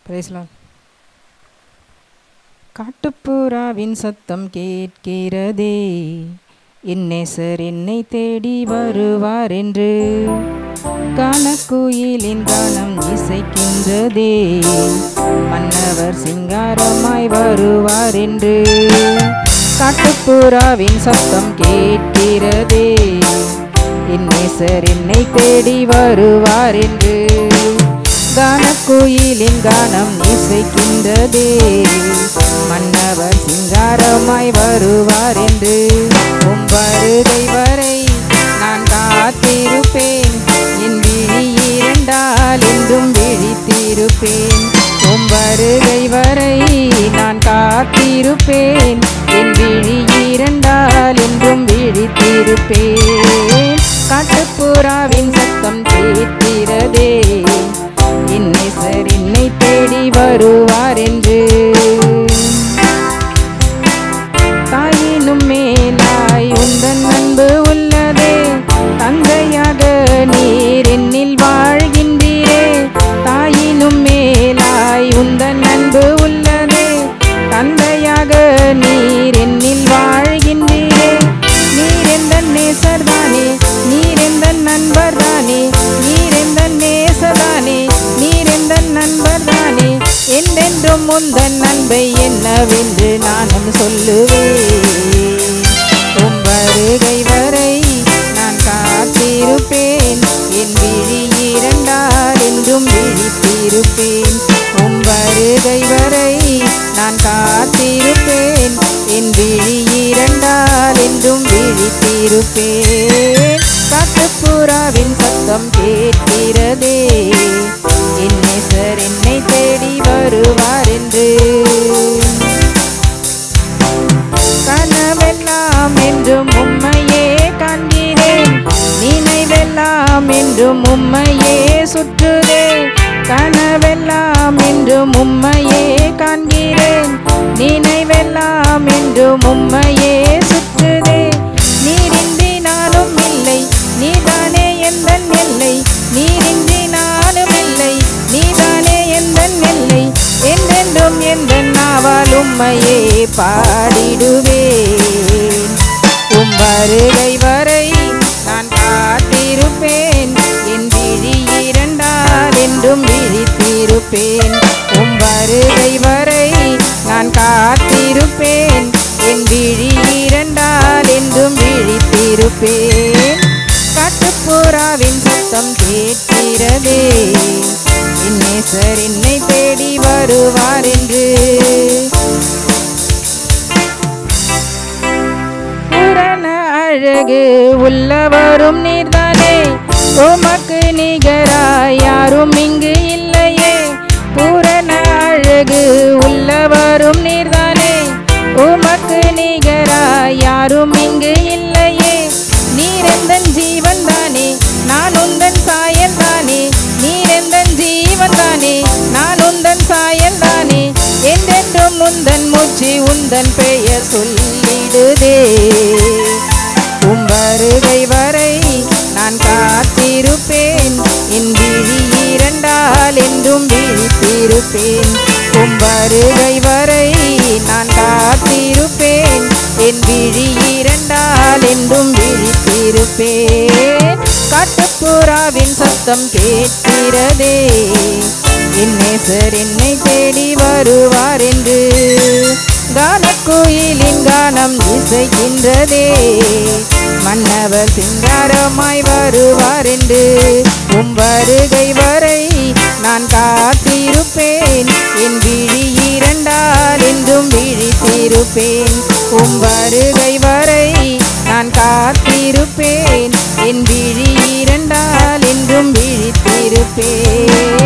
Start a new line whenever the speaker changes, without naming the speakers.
Price Lord. காட்டுப்புறாவின் சத்தம் கேட்கிறதே, என் நேசர் என்னை தேடி வருவார் என்று. கானக்குயிலின் கானம் இசைக்கின்றதே, மன்னவர் சிங்காரமாய் வருவார் என்று. காட்டுப்புறாவின் சத்தம் கேட்கிறதே, என் நேசர் என்னை தேடி வருவார் என்று. கானக்குயிலின் கானம் இசைக்கின்றதே, மன்னவர் சிங்காரமாய் வருவார் என்று. உம் வருகை வரை நான் காத்திருப்பேன், என் விழி இரண்டால் என்றும் விழித்திருப்பேன். உம் வருகை வரை நான் காத்திருப்பேன், என் விழி இரண்டால் என்றும் விழித்திருப்பேன். காட்டுப்புறாவின் சத்தம் கேட்கிறதே, என் நேசர் என்னை தேடி வருவார் என்று. தாயினும் மேலாய் உந்தன் அன்பு உள்ளதே, தந்தையாக நீர் என்னில் வாழ்கின்றீரே. தாயினும் மேலாய் உந்தன் அன்பு உள்ளதே, தந்தையாக நீர் என்னில் வாழ்கின்றீரே. நீர் எந்த நேசர் தானே, நீர் எந்த நண்பர் தானே, நீர் எந்த நேசர் தானே, நீர் எந்த நண்பர் தானே. என்றென்றும் உந்தன் அன்பை என்னவென்று நானும் சொல்லுவேன். உம் வருகை வரை நான் காத்திருப்பேன், என் விழி இரண்டால் என்றும் விழித்திருப்பேன். உம் வருகை வரை நான் காத்திருப்பேன், என் விழி இரண்டால் என்றும் விழித்திருப்பேன். காட்டுப்புறாவின் சத்தம் கேட்கிறதே, என் நேசர் என்னை தேடி வருவார் என்று. கனவெல்லாம் என்றும் உம்மையே காண்கிறேன், நினைவெல்லாம் என்றும் உம்மையே சுற்றுதே. கனவெல்லாம் என்றும் உம்மையே காண்கிறேன், நினைவெல்லாம் என்றும் உம்மையே சுற்றுதே. நீரின்றி நானும் இல்லை, நீதானே எந்தன் எல்லை. நீரின்றி நானும் இல்லை, நீதானே எந்தன் எல்லை. என்றென்றும் எந்தன் நாவால் உம்மையே பாடிடுவேன். உம் வருகை வரை நான் காத்திருப்பேன், என் விழி இரண்டால் என்றும் விழித்திருப்பேன். உம் வருகை வரை நான் காத்திருப்பேன், என் விழி இரண்டால் என்றும் விழித்திருப்பேன். காட்டுப்புறாவின் சத்தம் கேட்கிறதே, என் நேசர் என்னை தேடி வருவார் என்று. பூரண அழகு உள்ளவரும் நீர்தானே, உமக்கு நிகராய் யாரும் இங்கு இல்லையே. பூரண அழகு உள்ளவரும் நீர்தானே, உமக்கு நிகராய் யாரும் இங்கு இல்லையே. நீரெந்தன் ஜீவன் தானே, நான் உந்தன் சாயல் தானே. நீரெந்தன் ஜீவன் தானே, நான் உந்தன் சாயல் தானே. என்றென்றும் உந்தன் மூச்சு உந்தன் பெயர் சொல்லிடுதே. உம் வருகை வரை நான் காத்திருப்பேன், என் விழி இரண்டால் என்றும் விழித்திருப்பேன். உம் வருகை வரை நான் காத்திருப்பேன், என் விழி இரண்டால் என்றும் விழித்திருப்பேன். காட்டுப்புறாவின் சத்தம் கேட்கிறதே, என் நேசர் என்னை தேடி வருவார் என்று. கானக்குயிலின் கானம் இசைக்கின்றதே, மன்னவர் சிங்காரமாய் வருவார் என்று. உம் வருகை வரை நான் காத்திருப்பேன், என் விழி இரண்டால் என்றும் விழித்திருப்பேன். உம் வருகை வரை நான் காத்திருப்பேன், என் விழி இரண்டால் என்றும் விழித்திருப்பேன்.